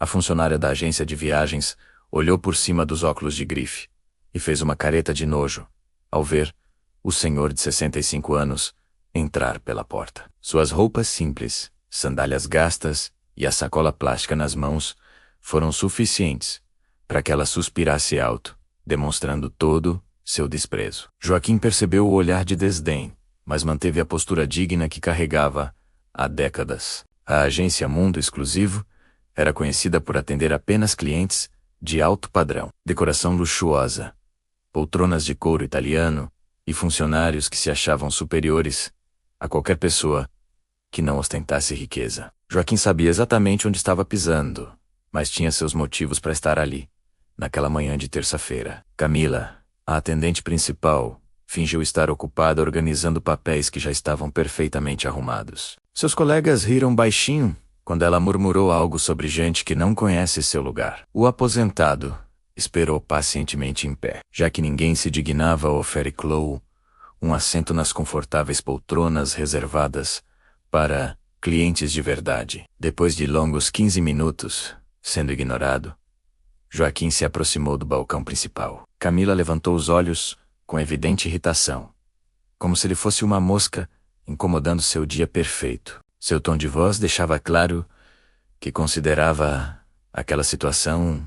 A funcionária da agência de viagens olhou por cima dos óculos de grife e fez uma careta de nojo ao ver o senhor de 65 anos entrar pela porta. Suas roupas simples, sandálias gastas e a sacola plástica nas mãos foram suficientes para que ela suspirasse alto, demonstrando todo seu desprezo. Joaquim percebeu o olhar de desdém, mas manteve a postura digna que carregava há décadas. A agência Mundo Exclusivo era conhecida por atender apenas clientes de alto padrão, decoração luxuosa, poltronas de couro italiano e funcionários que se achavam superiores a qualquer pessoa que não ostentasse riqueza. Joaquim sabia exatamente onde estava pisando, mas tinha seus motivos para estar ali, naquela manhã de terça-feira. Camila, a atendente principal, fingiu estar ocupada organizando papéis que já estavam perfeitamente arrumados. Seus colegas riram baixinho quando ela murmurou algo sobre gente que não conhece seu lugar. O aposentado esperou pacientemente em pé, já que ninguém se dignava a oferecer um assento nas confortáveis poltronas reservadas para clientes de verdade. Depois de longos 15 minutos, sendo ignorado, Joaquim se aproximou do balcão principal. Camila levantou os olhos com evidente irritação, como se ele fosse uma mosca incomodando seu dia perfeito. Seu tom de voz deixava claro que considerava aquela situação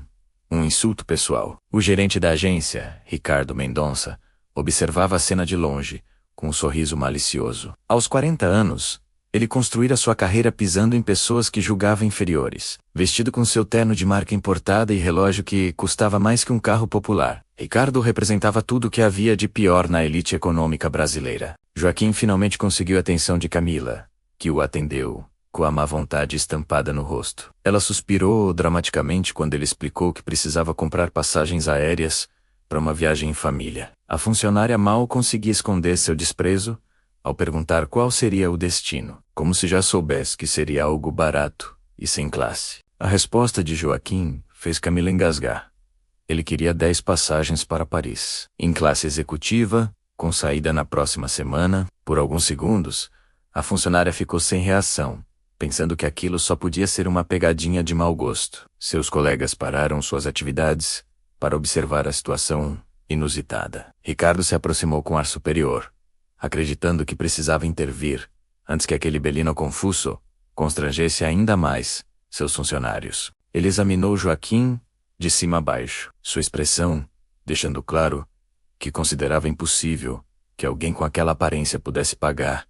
um insulto pessoal. O gerente da agência, Ricardo Mendonça, observava a cena de longe, com um sorriso malicioso. Aos 40 anos, ele construíra sua carreira pisando em pessoas que julgava inferiores. Vestido com seu terno de marca importada e relógio que custava mais que um carro popular, Ricardo representava tudo o que havia de pior na elite econômica brasileira. Joaquim finalmente conseguiu a atenção de Camila, que o atendeu com a má vontade estampada no rosto. Ela suspirou dramaticamente quando ele explicou que precisava comprar passagens aéreas para uma viagem em família. A funcionária mal conseguia esconder seu desprezo ao perguntar qual seria o destino, como se já soubesse que seria algo barato e sem classe. A resposta de Joaquim fez Camila engasgar. Ele queria 10 passagens para Paris, em classe executiva, com saída na próxima semana. Por alguns segundos, a funcionária ficou sem reação, pensando que aquilo só podia ser uma pegadinha de mau gosto. Seus colegas pararam suas atividades para observar a situação inusitada. Ricardo se aproximou com ar superior, acreditando que precisava intervir antes que aquele belino confuso constrangesse ainda mais seus funcionários. Ele examinou Joaquim de cima a baixo, sua expressão deixando claro que considerava impossível que alguém com aquela aparência pudesse pagar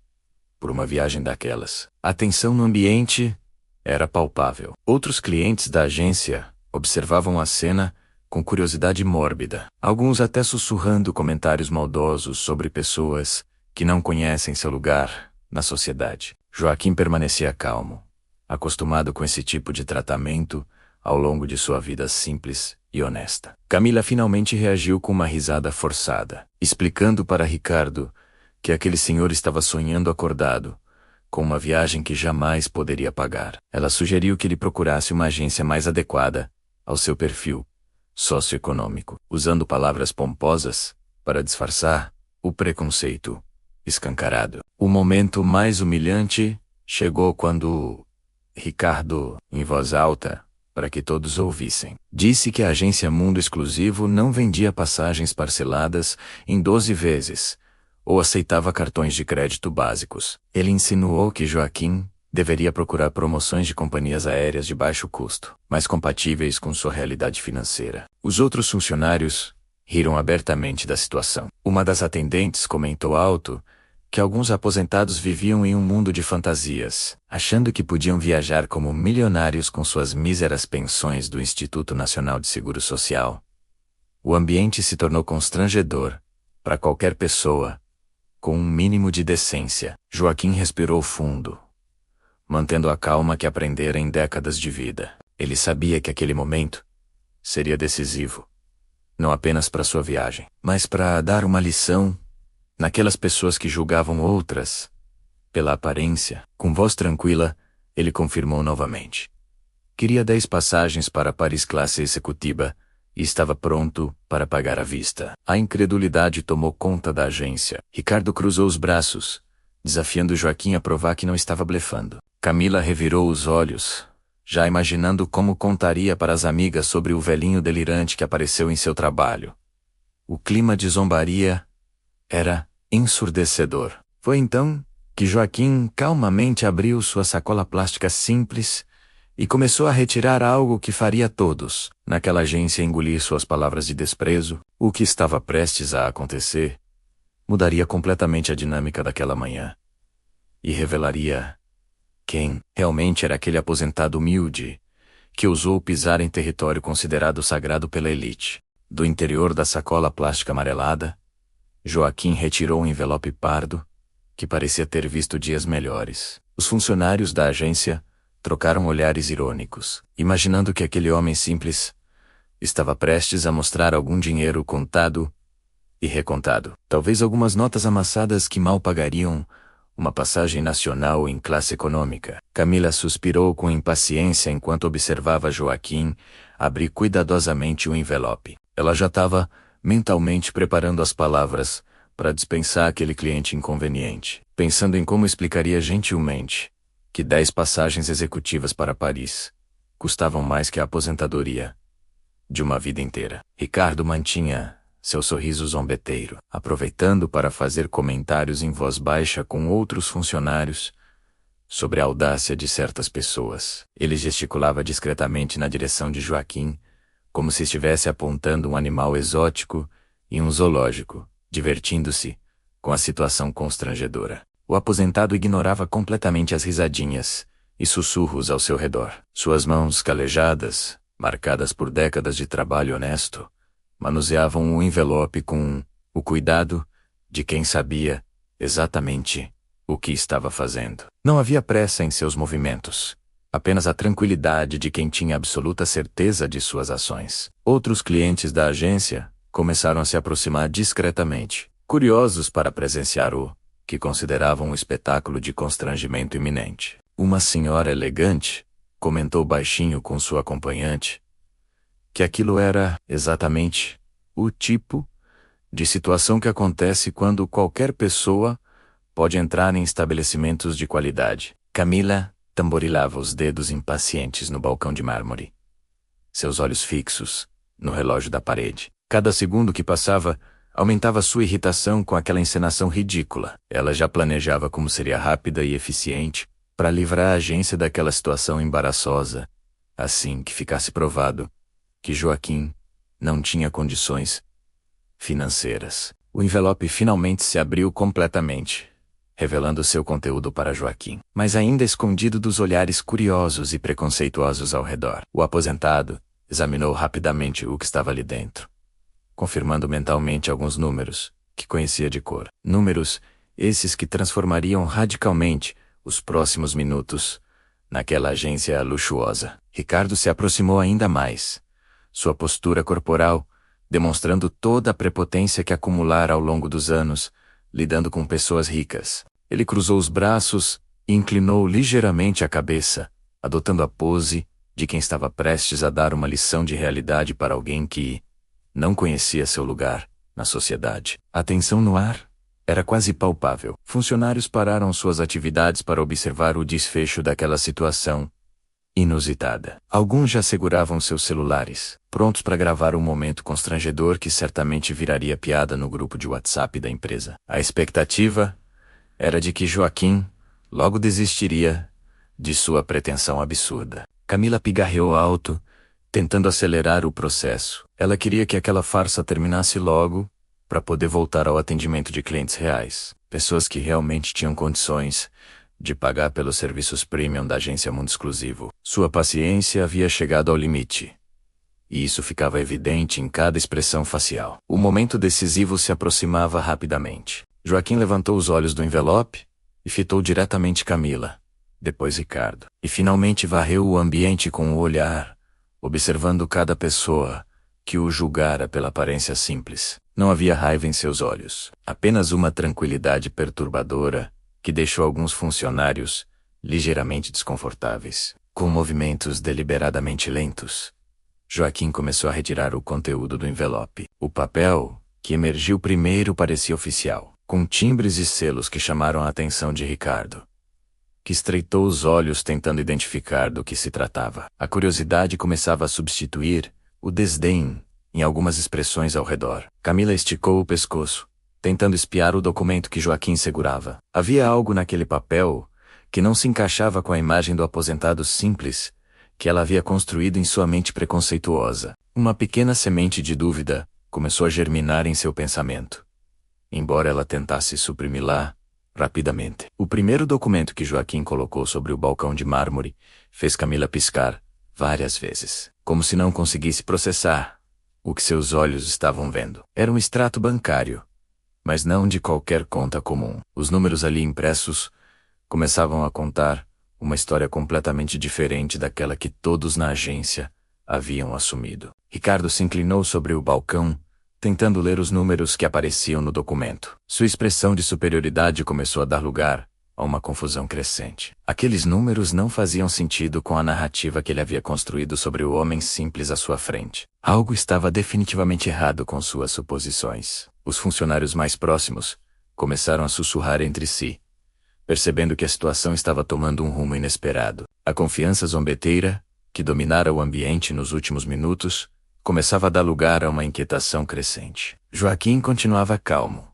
por uma viagem daquelas. A tensão no ambiente era palpável. Outros clientes da agência observavam a cena com curiosidade mórbida, alguns até sussurrando comentários maldosos sobre pessoas que não conhecem seu lugar na sociedade. Joaquim permanecia calmo, acostumado com esse tipo de tratamento ao longo de sua vida simples e honesta. Camila finalmente reagiu com uma risada forçada, explicando para Ricardo que aquele senhor estava sonhando acordado com uma viagem que jamais poderia pagar. Ela sugeriu que ele procurasse uma agência mais adequada ao seu perfil socioeconômico, usando palavras pomposas para disfarçar o preconceito escancarado. O momento mais humilhante chegou quando Ricardo, em voz alta, para que todos ouvissem, disse que a agência Mundo Exclusivo não vendia passagens parceladas em 12 vezes, ou aceitava cartões de crédito básicos. Ele insinuou que Joaquim deveria procurar promoções de companhias aéreas de baixo custo, mais compatíveis com sua realidade financeira. Os outros funcionários riram abertamente da situação. Uma das atendentes comentou alto que alguns aposentados viviam em um mundo de fantasias, achando que podiam viajar como milionários com suas míseras pensões do Instituto Nacional de Seguro Social. O ambiente se tornou constrangedor para qualquer pessoa com um mínimo de decência. Joaquim respirou fundo, mantendo a calma que aprendera em décadas de vida. Ele sabia que aquele momento seria decisivo, não apenas para sua viagem, mas para dar uma lição naquelas pessoas que julgavam outras pela aparência. Com voz tranquila, ele confirmou novamente. Queria 10 passagens para Paris classe executiva e estava pronto para pagar à vista. A incredulidade tomou conta da agência. Ricardo cruzou os braços, desafiando Joaquim a provar que não estava blefando. Camila revirou os olhos, já imaginando como contaria para as amigas sobre o velhinho delirante que apareceu em seu trabalho. O clima de zombaria era ensurdecedor. Foi então que Joaquim calmamente abriu sua sacola plástica simples e começou a retirar algo que faria todos, naquela agência, engolir suas palavras de desprezo. O que estava prestes a acontecer mudaria completamente a dinâmica daquela manhã e revelaria quem realmente era aquele aposentado humilde que ousou pisar em território considerado sagrado pela elite. Do interior da sacola plástica amarelada, Joaquim retirou um envelope pardo que parecia ter visto dias melhores. Os funcionários da agência trocaram olhares irônicos, imaginando que aquele homem simples estava prestes a mostrar algum dinheiro contado e recontado. Talvez algumas notas amassadas que mal pagariam uma passagem nacional em classe econômica. Camila suspirou com impaciência enquanto observava Joaquim abrir cuidadosamente o envelope. Ela já estava mentalmente preparando as palavras para dispensar aquele cliente inconveniente, pensando em como explicaria gentilmente que 10 passagens executivas para Paris custavam mais que a aposentadoria de uma vida inteira. Ricardo mantinha seu sorriso zombeteiro, aproveitando para fazer comentários em voz baixa com outros funcionários sobre a audácia de certas pessoas. Ele gesticulava discretamente na direção de Joaquim, como se estivesse apontando um animal exótico em um zoológico, divertindo-se com a situação constrangedora. O aposentado ignorava completamente as risadinhas e sussurros ao seu redor. Suas mãos calejadas, marcadas por décadas de trabalho honesto, manuseavam o envelope com o cuidado de quem sabia exatamente o que estava fazendo. Não havia pressa em seus movimentos, apenas a tranquilidade de quem tinha absoluta certeza de suas ações. Outros clientes da agência começaram a se aproximar discretamente, curiosos para presenciar o que consideravam um espetáculo de constrangimento iminente. Uma senhora elegante comentou baixinho com sua acompanhante que aquilo era exatamente o tipo de situação que acontece quando qualquer pessoa pode entrar em estabelecimentos de qualidade. Camila tamborilava os dedos impacientes no balcão de mármore, seus olhos fixos no relógio da parede. Cada segundo que passava aumentava sua irritação com aquela encenação ridícula. Ela já planejava como seria rápida e eficiente para livrar a agência daquela situação embaraçosa, assim que ficasse provado que Joaquim não tinha condições financeiras. O envelope finalmente se abriu completamente, revelando seu conteúdo para Joaquim, mas ainda escondido dos olhares curiosos e preconceituosos ao redor. O aposentado examinou rapidamente o que estava ali dentro, confirmando mentalmente alguns números que conhecia de cor. Números esses que transformariam radicalmente os próximos minutos naquela agência luxuosa. Ricardo se aproximou ainda mais, sua postura corporal demonstrando toda a prepotência que acumulara ao longo dos anos, lidando com pessoas ricas. Ele cruzou os braços e inclinou ligeiramente a cabeça, adotando a pose de quem estava prestes a dar uma lição de realidade para alguém que não conhecia seu lugar na sociedade. A tensão no ar era quase palpável. Funcionários pararam suas atividades para observar o desfecho daquela situação inusitada. Alguns já seguravam seus celulares, prontos para gravar um momento constrangedor que certamente viraria piada no grupo de WhatsApp da empresa. A expectativa era de que Joaquim logo desistiria de sua pretensão absurda. Camila pigarreou alto, tentando acelerar o processo. Ela queria que aquela farsa terminasse logo, para poder voltar ao atendimento de clientes reais. Pessoas que realmente tinham condições de pagar pelos serviços premium da agência Mundo Exclusivo. Sua paciência havia chegado ao limite, e isso ficava evidente em cada expressão facial. O momento decisivo se aproximava rapidamente. Joaquim levantou os olhos do envelope e fitou diretamente Camila, depois Ricardo, e finalmente varreu o ambiente com o olhar, observando cada pessoa que o julgara pela aparência simples. Não havia raiva em seus olhos, apenas uma tranquilidade perturbadora que deixou alguns funcionários ligeiramente desconfortáveis. Com movimentos deliberadamente lentos, Joaquim começou a retirar o conteúdo do envelope. O papel, que emergiu primeiro, parecia oficial, com timbres e selos que chamaram a atenção de Ricardo, que estreitou os olhos tentando identificar do que se tratava. A curiosidade começava a substituir o desdém em algumas expressões ao redor. Camila esticou o pescoço, tentando espiar o documento que Joaquim segurava. Havia algo naquele papel que não se encaixava com a imagem do aposentado simples que ela havia construído em sua mente preconceituosa. Uma pequena semente de dúvida começou a germinar em seu pensamento, embora ela tentasse suprimi-la rapidamente. O primeiro documento que Joaquim colocou sobre o balcão de mármore fez Camila piscar várias vezes, como se não conseguisse processar o que seus olhos estavam vendo. Era um extrato bancário, mas não de qualquer conta comum. Os números ali impressos começavam a contar uma história completamente diferente daquela que todos na agência haviam assumido. Ricardo se inclinou sobre o balcão, tentando ler os números que apareciam no documento. Sua expressão de superioridade começou a dar lugar a uma confusão crescente. Aqueles números não faziam sentido com a narrativa que ele havia construído sobre o homem simples à sua frente. Algo estava definitivamente errado com suas suposições. Os funcionários mais próximos começaram a sussurrar entre si, percebendo que a situação estava tomando um rumo inesperado. A confiança zombeteira, que dominara o ambiente nos últimos minutos, começava a dar lugar a uma inquietação crescente. Joaquim continuava calmo,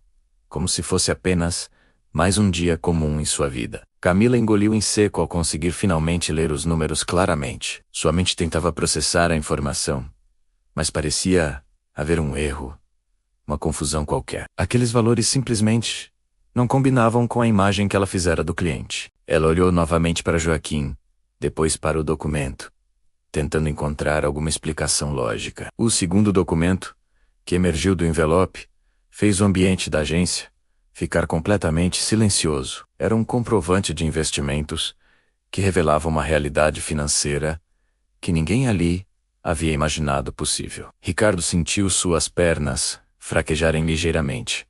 como se fosse apenas mais um dia comum em sua vida. Camila engoliu em seco ao conseguir finalmente ler os números claramente. Sua mente tentava processar a informação, mas parecia haver um erro, uma confusão qualquer. Aqueles valores simplesmente não combinavam com a imagem que ela fizera do cliente. Ela olhou novamente para Joaquim, depois para o documento, tentando encontrar alguma explicação lógica. O segundo documento, que emergiu do envelope, fez o ambiente da agência ficar completamente silencioso. Era um comprovante de investimentos que revelava uma realidade financeira que ninguém ali havia imaginado possível. Ricardo sentiu suas pernas fraquejarem ligeiramente,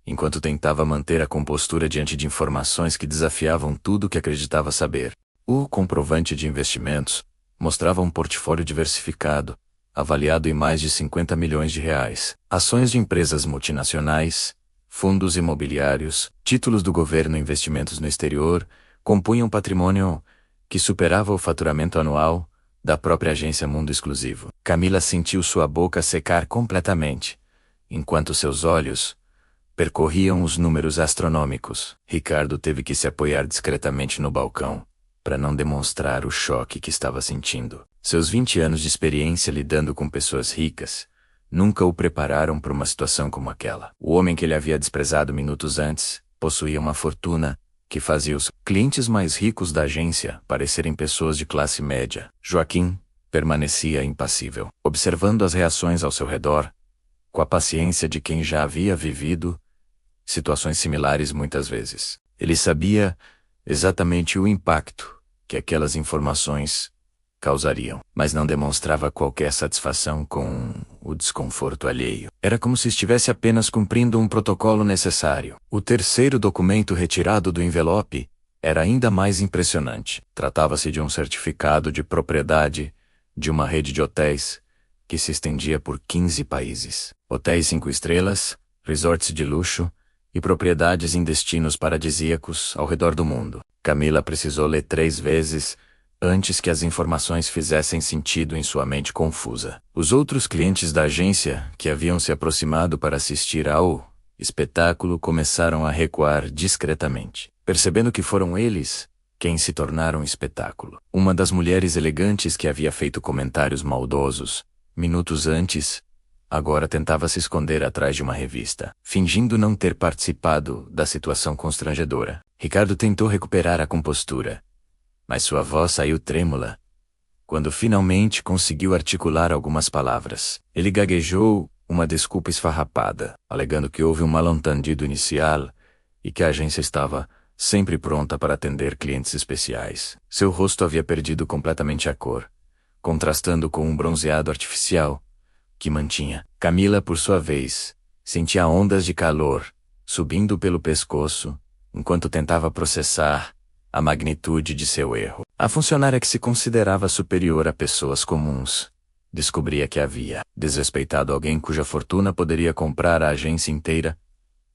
enquanto tentava manter a compostura diante de informações que desafiavam tudo o que acreditava saber. O comprovante de investimentos mostrava um portfólio diversificado, avaliado em mais de 50 milhões de reais. Ações de empresas multinacionais, fundos imobiliários, títulos do governo e investimentos no exterior compunham um patrimônio que superava o faturamento anual da própria agência Mundo Exclusivo. Camila sentiu sua boca secar completamente, enquanto seus olhos percorriam os números astronômicos. Ricardo teve que se apoiar discretamente no balcão, para não demonstrar o choque que estava sentindo. Seus 20 anos de experiência lidando com pessoas ricas nunca o prepararam para uma situação como aquela. O homem que ele havia desprezado minutos antes possuía uma fortuna que fazia os clientes mais ricos da agência parecerem pessoas de classe média. Joaquim permanecia impassível, observando as reações ao seu redor, com a paciência de quem já havia vivido situações similares muitas vezes. Ele sabia exatamente o impacto que aquelas informações causariam, mas não demonstrava qualquer satisfação com o desconforto alheio. Era como se estivesse apenas cumprindo um protocolo necessário. O terceiro documento retirado do envelope era ainda mais impressionante. Tratava-se de um certificado de propriedade de uma rede de hotéis que se estendia por 15 países. Hotéis 5 estrelas, resorts de luxo e propriedades em destinos paradisíacos ao redor do mundo. Camila precisou ler 3 vezes antes que as informações fizessem sentido em sua mente confusa. Os outros clientes da agência, que haviam se aproximado para assistir ao espetáculo, começaram a recuar discretamente, percebendo que foram eles quem se tornaram o espetáculo. Uma das mulheres elegantes que havia feito comentários maldosos minutos antes, agora tentava se esconder atrás de uma revista, fingindo não ter participado da situação constrangedora. Ricardo tentou recuperar a compostura, mas sua voz saiu trêmula quando finalmente conseguiu articular algumas palavras. Ele gaguejou uma desculpa esfarrapada, alegando que houve um mal-entendido inicial e que a agência estava sempre pronta para atender clientes especiais. Seu rosto havia perdido completamente a cor, contrastando com um bronzeado artificial que mantinha. Camila, por sua vez, sentia ondas de calor subindo pelo pescoço enquanto tentava processar a magnitude de seu erro. A funcionária, que se considerava superior a pessoas comuns, descobria que havia desrespeitado alguém cuja fortuna poderia comprar a agência inteira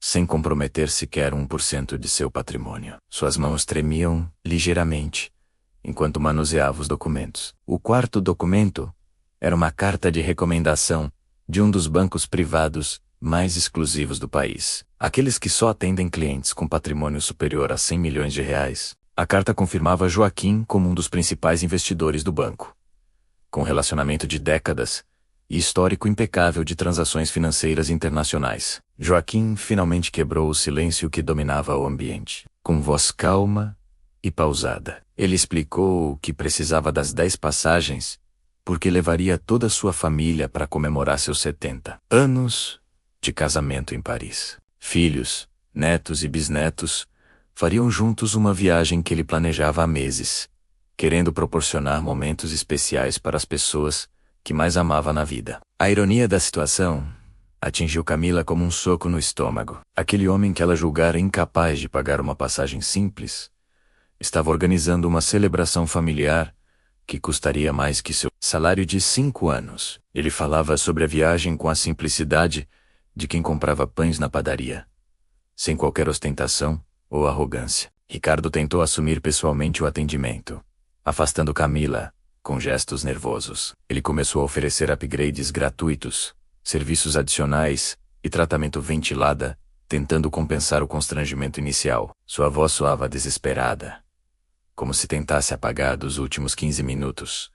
sem comprometer sequer 1% de seu patrimônio. Suas mãos tremiam ligeiramente enquanto manuseava os documentos. O quarto documento era uma carta de recomendação de um dos bancos privados mais exclusivos do país. Aqueles que só atendem clientes com patrimônio superior a 100 milhões de reais. A carta confirmava Joaquim como um dos principais investidores do banco, com relacionamento de décadas e histórico impecável de transações financeiras internacionais. Joaquim finalmente quebrou o silêncio que dominava o ambiente. Com voz calma e pausada, ele explicou que precisava das 10 passagens porque levaria toda a sua família para comemorar seus 70 anos de casamento em Paris. Filhos, netos e bisnetos fariam juntos uma viagem que ele planejava há meses, querendo proporcionar momentos especiais para as pessoas que mais amava na vida. A ironia da situação atingiu Camila como um soco no estômago. Aquele homem que ela julgara incapaz de pagar uma passagem simples estava organizando uma celebração familiar que custaria mais que seu salário de 5 anos. Ele falava sobre a viagem com a simplicidade de quem comprava pães na padaria, sem qualquer ostentação ou arrogância. Ricardo tentou assumir pessoalmente o atendimento, afastando Camila com gestos nervosos. Ele começou a oferecer upgrades gratuitos, serviços adicionais e tratamento ventilada, tentando compensar o constrangimento inicial. Sua voz soava desesperada, como se tentasse apagar dos últimos 15 minutos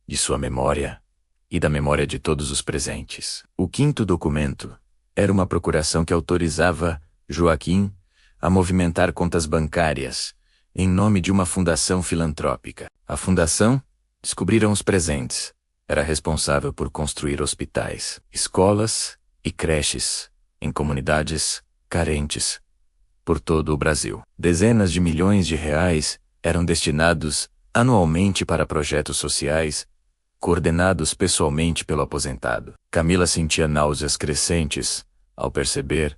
de sua memória e da memória de todos os presentes. O quinto documento era uma procuração que autorizava Joaquim a movimentar contas bancárias em nome de uma fundação filantrópica. A fundação, descobriram os presentes, era responsável por construir hospitais, escolas e creches em comunidades carentes por todo o Brasil. Dezenas de milhões de reais eram destinados anualmente para projetos sociais, coordenados pessoalmente pelo aposentado. Camila sentia náuseas crescentes ao perceber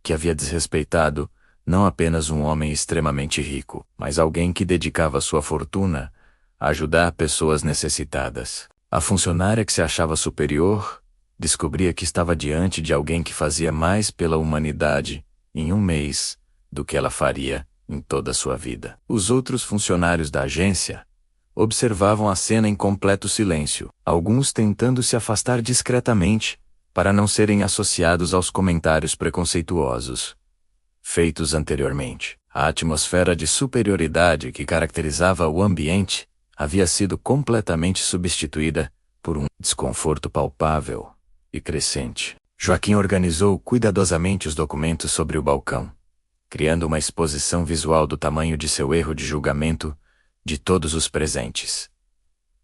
que havia desrespeitado não apenas um homem extremamente rico, mas alguém que dedicava sua fortuna a ajudar pessoas necessitadas. A funcionária que se achava superior descobria que estava diante de alguém que fazia mais pela humanidade em um mês do que ela faria em toda a sua vida. Os outros funcionários da agência observavam a cena em completo silêncio, alguns tentando se afastar discretamente para não serem associados aos comentários preconceituosos feitos anteriormente. A atmosfera de superioridade que caracterizava o ambiente havia sido completamente substituída por um desconforto palpável e crescente. Joaquim organizou cuidadosamente os documentos sobre o balcão, criando uma exposição visual do tamanho de seu erro de julgamento de todos os presentes.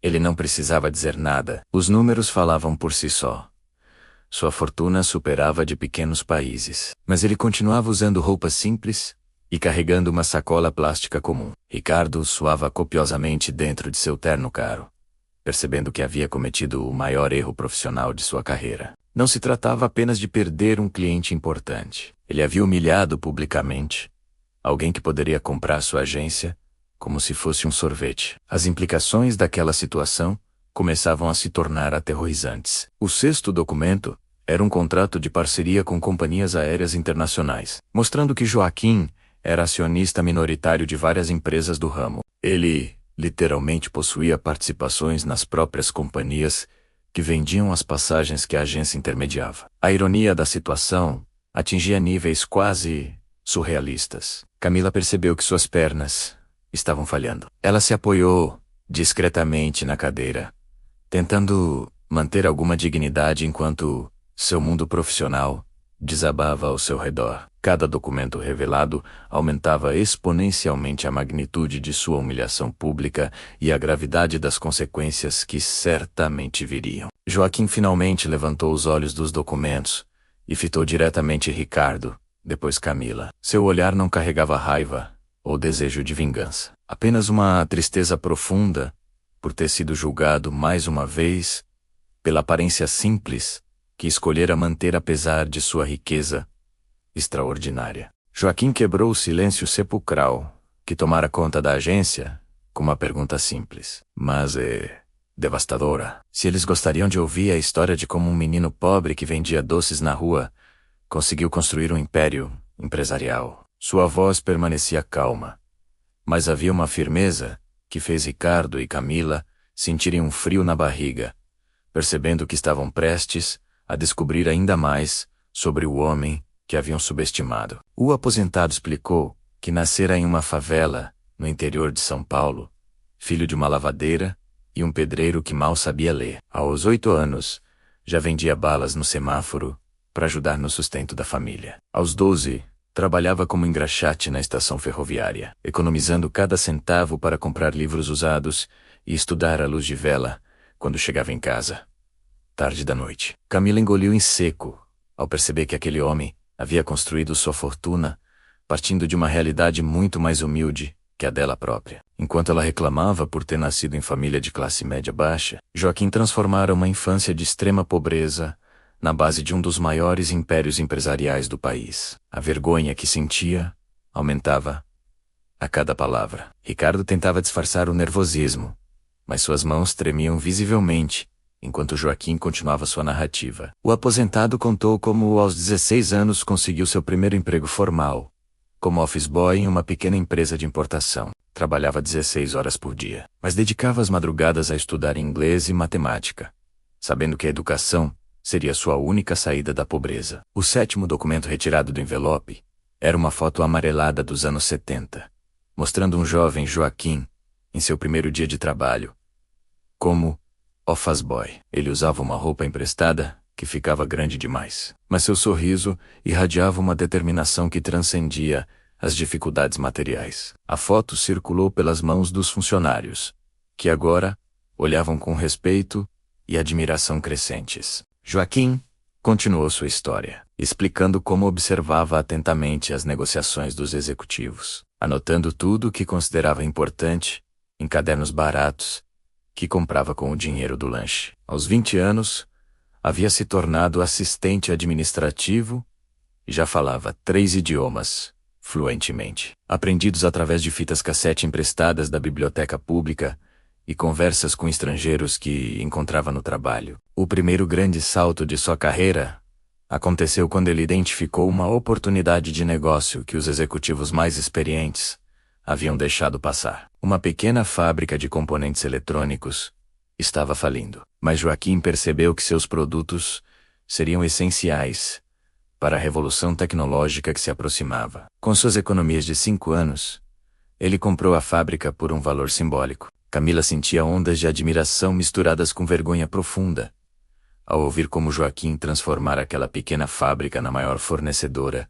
Ele não precisava dizer nada, os números falavam por si só. Sua fortuna superava a de pequenos países, mas ele continuava usando roupas simples e carregando uma sacola plástica comum. Ricardo suava copiosamente dentro de seu terno caro, percebendo que havia cometido o maior erro profissional de sua carreira. Não se tratava apenas de perder um cliente importante. Ele havia humilhado publicamente alguém que poderia comprar sua agência como se fosse um sorvete. As implicações daquela situação começavam a se tornar aterrorizantes. O sexto documento era um contrato de parceria com companhias aéreas internacionais, mostrando que Joaquim era acionista minoritário de várias empresas do ramo. Ele, literalmente, possuía participações nas próprias companhias que vendiam as passagens que a agência intermediava. A ironia da situação atingia níveis quase surrealistas. Camila percebeu que suas pernas estavam falhando. Ela se apoiou discretamente na cadeira, tentando manter alguma dignidade enquanto seu mundo profissional desabava ao seu redor. Cada documento revelado aumentava exponencialmente a magnitude de sua humilhação pública e a gravidade das consequências que certamente viriam. Joaquim finalmente levantou os olhos dos documentos e fitou diretamente Ricardo, depois Camila. Seu olhar não carregava raiva ou desejo de vingança, apenas uma tristeza profunda por ter sido julgado mais uma vez pela aparência simples que escolhera manter apesar de sua riqueza extraordinária. Joaquim quebrou o silêncio sepulcral que tomara conta da agência com uma pergunta simples, mas devastadora. Se eles gostariam de ouvir a história de como um menino pobre que vendia doces na rua conseguiu construir um império empresarial. Sua voz permanecia calma, mas havia uma firmeza que fez Ricardo e Camila sentirem um frio na barriga, percebendo que estavam prestes a descobrir ainda mais sobre o homem que haviam subestimado. O aposentado explicou que nascera em uma favela no interior de São Paulo, filho de uma lavadeira e um pedreiro que mal sabia ler. Aos 8 anos, já vendia balas no semáforo para ajudar no sustento da família. Aos 12, trabalhava como engraxate na estação ferroviária, economizando cada centavo para comprar livros usados e estudar à luz de vela quando chegava em casa, tarde da noite. Camila engoliu em seco ao perceber que aquele homem havia construído sua fortuna partindo de uma realidade muito mais humilde que a dela própria. Enquanto ela reclamava por ter nascido em família de classe média baixa, Joaquim transformara uma infância de extrema pobreza na base de um dos maiores impérios empresariais do país. A vergonha que sentia aumentava a cada palavra. Ricardo tentava disfarçar o nervosismo, mas suas mãos tremiam visivelmente enquanto Joaquim continuava sua narrativa. O aposentado contou como aos 16 anos conseguiu seu primeiro emprego formal, como office boy em uma pequena empresa de importação. Trabalhava 16 horas por dia, mas dedicava as madrugadas a estudar inglês e matemática, sabendo que a educação seria sua única saída da pobreza. O 7º documento retirado do envelope era uma foto amarelada dos anos 70, mostrando um jovem Joaquim em seu primeiro dia de trabalho, como office boy. Ele usava uma roupa emprestada que ficava grande demais, mas seu sorriso irradiava uma determinação que transcendia as dificuldades materiais. A foto circulou pelas mãos dos funcionários, que agora olhavam com respeito e admiração crescentes. Joaquim continuou sua história, explicando como observava atentamente as negociações dos executivos, anotando tudo o que considerava importante em cadernos baratos que comprava com o dinheiro do lanche. Aos 20 anos, havia se tornado assistente administrativo e já falava 3 idiomas fluentemente, aprendidos através de fitas cassete emprestadas da biblioteca pública e conversas com estrangeiros que encontrava no trabalho. O primeiro grande salto de sua carreira aconteceu quando ele identificou uma oportunidade de negócio que os executivos mais experientes haviam deixado passar. Uma pequena fábrica de componentes eletrônicos estava falindo, mas Joaquim percebeu que seus produtos seriam essenciais para a revolução tecnológica que se aproximava. Com suas economias de 5 anos, ele comprou a fábrica por um valor simbólico. Camila sentia ondas de admiração misturadas com vergonha profunda ao ouvir como Joaquim transformara aquela pequena fábrica na maior fornecedora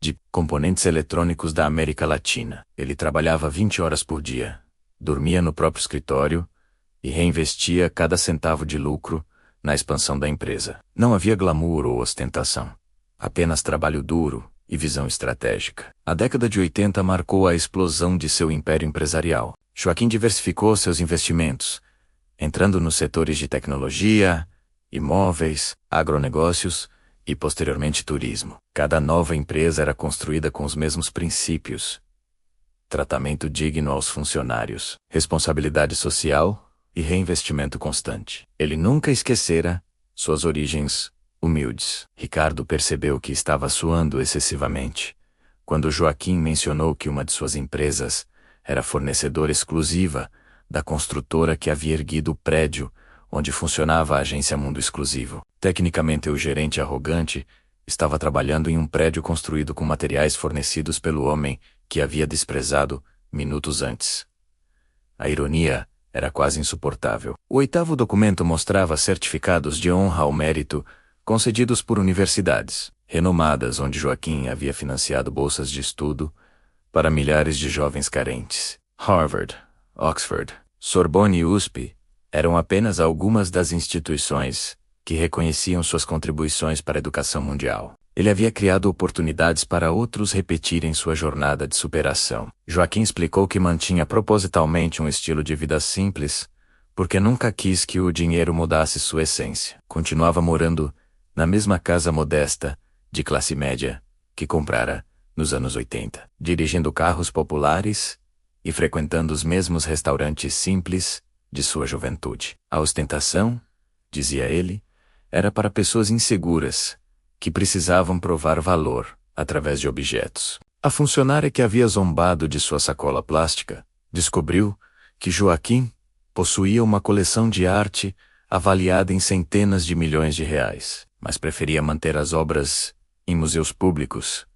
de componentes eletrônicos da América Latina. Ele trabalhava 20 horas por dia, dormia no próprio escritório e reinvestia cada centavo de lucro na expansão da empresa. Não havia glamour ou ostentação, apenas trabalho duro e visão estratégica. A década de 80 marcou a explosão de seu império empresarial. Joaquim diversificou seus investimentos, entrando nos setores de tecnologia, imóveis, agronegócios e posteriormente turismo. Cada nova empresa era construída com os mesmos princípios: tratamento digno aos funcionários, responsabilidade social e reinvestimento constante. Ele nunca esquecera suas origens humildes. Ricardo percebeu que estava suando excessivamente quando Joaquim mencionou que uma de suas empresas era fornecedora exclusiva da construtora que havia erguido o prédio onde funcionava a agência Mundo Exclusivo. Tecnicamente, o gerente arrogante estava trabalhando em um prédio construído com materiais fornecidos pelo homem que havia desprezado minutos antes. A ironia era quase insuportável. O 8º documento mostrava certificados de honra ao mérito concedidos por universidades renomadas, onde Joaquim havia financiado bolsas de estudo para milhares de jovens carentes. Harvard, Oxford, Sorbonne e USP eram apenas algumas das instituições que reconheciam suas contribuições para a educação mundial. Ele havia criado oportunidades para outros repetirem sua jornada de superação. Joaquim explicou que mantinha propositalmente um estilo de vida simples, porque nunca quis que o dinheiro mudasse sua essência. Continuava morando na mesma casa modesta, de classe média, que comprara nos anos 80, dirigindo carros populares e frequentando os mesmos restaurantes simples de sua juventude. A ostentação, dizia ele, era para pessoas inseguras que precisavam provar valor através de objetos. A funcionária que havia zombado de sua sacola plástica descobriu que Joaquim possuía uma coleção de arte avaliada em centenas de milhões de reais, mas preferia manter as obras em museus públicos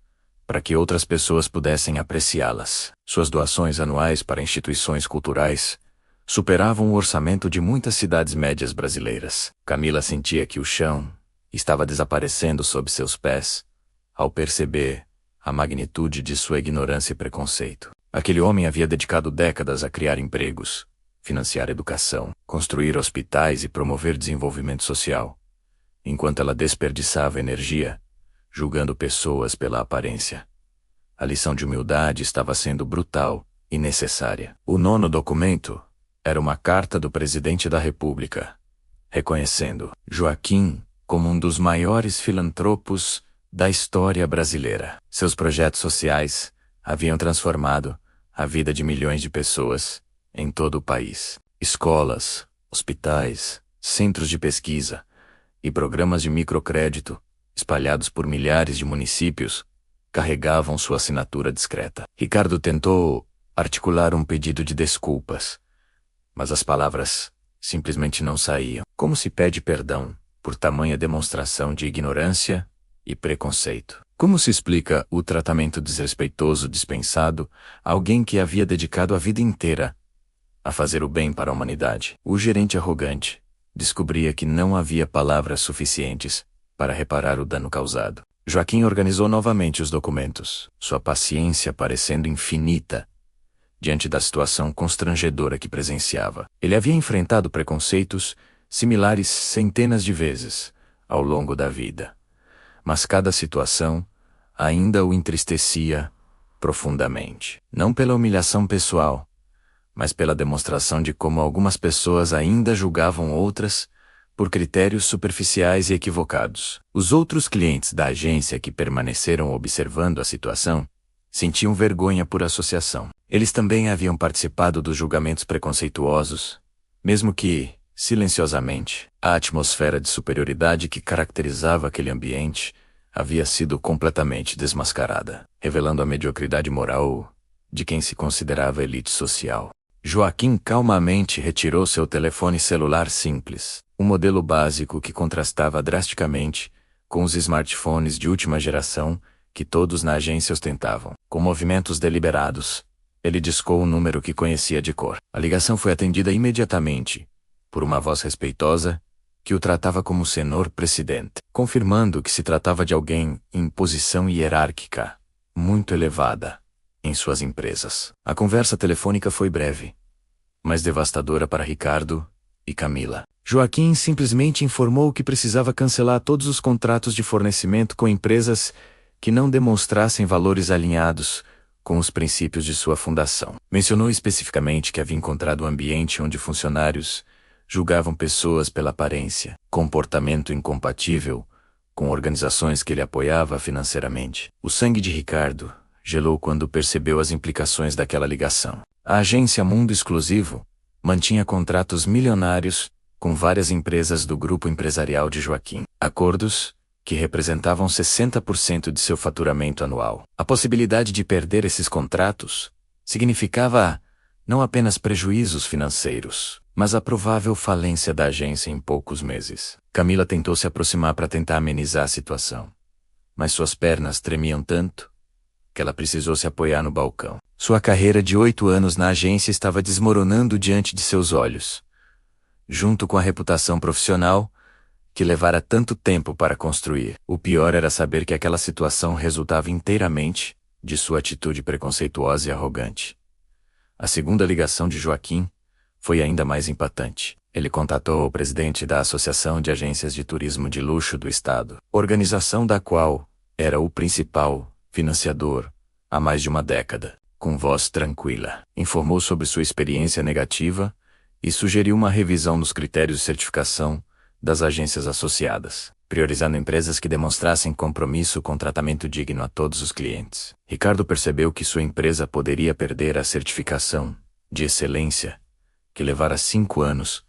para que outras pessoas pudessem apreciá-las. Suas doações anuais para instituições culturais superavam o orçamento de muitas cidades médias brasileiras. Camila sentia que o chão estava desaparecendo sob seus pés ao perceber a magnitude de sua ignorância e preconceito. Aquele homem havia dedicado décadas a criar empregos, financiar educação, construir hospitais e promover desenvolvimento social, enquanto ela desperdiçava energia, julgando pessoas pela aparência. A lição de humildade estava sendo brutal e necessária. O nono documento era uma carta do presidente da República, reconhecendo Joaquim como um dos maiores filantropos da história brasileira. Seus projetos sociais haviam transformado a vida de milhões de pessoas em todo o país. Escolas, hospitais, centros de pesquisa e programas de microcrédito, espalhados por milhares de municípios, carregavam sua assinatura discreta. Ricardo tentou articular um pedido de desculpas, mas as palavras simplesmente não saíam. Como se pede perdão por tamanha demonstração de ignorância e preconceito? Como se explica o tratamento desrespeitoso dispensado a alguém que havia dedicado a vida inteira a fazer o bem para a humanidade? O gerente arrogante descobria que não havia palavras suficientes para reparar o dano causado. Joaquim organizou novamente os documentos, sua paciência parecendo infinita diante da situação constrangedora que presenciava. Ele havia enfrentado preconceitos similares centenas de vezes ao longo da vida, mas cada situação ainda o entristecia profundamente. Não pela humilhação pessoal, mas pela demonstração de como algumas pessoas ainda julgavam outras por critérios superficiais e equivocados. Os outros clientes da agência que permaneceram observando a situação sentiam vergonha por associação. Eles também haviam participado dos julgamentos preconceituosos, mesmo que, silenciosamente, a atmosfera de superioridade que caracterizava aquele ambiente havia sido completamente desmascarada, revelando a mediocridade moral de quem se considerava elite social. Joaquim calmamente retirou seu telefone celular simples, um modelo básico que contrastava drasticamente com os smartphones de última geração que todos na agência ostentavam. Com movimentos deliberados, ele discou um número que conhecia de cor. A ligação foi atendida imediatamente por uma voz respeitosa que o tratava como senhor presidente, confirmando que se tratava de alguém em posição hierárquica muito elevada em suas empresas. A conversa telefônica foi breve, mas devastadora para Ricardo e Camila. Joaquim simplesmente informou que precisava cancelar todos os contratos de fornecimento com empresas que não demonstrassem valores alinhados com os princípios de sua fundação. Mencionou especificamente que havia encontrado um ambiente onde funcionários julgavam pessoas pela aparência, comportamento incompatível com organizações que ele apoiava financeiramente. O sangue de Ricardo gelou quando percebeu as implicações daquela ligação. A agência Mundo Exclusivo mantinha contratos milionários com várias empresas do grupo empresarial de Joaquim. Acordos que representavam 60% de seu faturamento anual. A possibilidade de perder esses contratos significava não apenas prejuízos financeiros, mas a provável falência da agência em poucos meses. Camila tentou se aproximar para tentar amenizar a situação, mas suas pernas tremiam tanto que ela precisou se apoiar no balcão. Sua carreira de 8 anos na agência estava desmoronando diante de seus olhos, junto com a reputação profissional que levara tanto tempo para construir. O pior era saber que aquela situação resultava inteiramente de sua atitude preconceituosa e arrogante. A segunda ligação de Joaquim foi ainda mais impactante. Ele contatou o presidente da Associação de Agências de Turismo de Luxo do Estado, organização da qual era o principal financiador há mais de uma década. Com voz tranquila, informou sobre sua experiência negativa e sugeriu uma revisão nos critérios de certificação das agências associadas, priorizando empresas que demonstrassem compromisso com tratamento digno a todos os clientes. Ricardo percebeu que sua empresa poderia perder a certificação de excelência, que levara 5 anos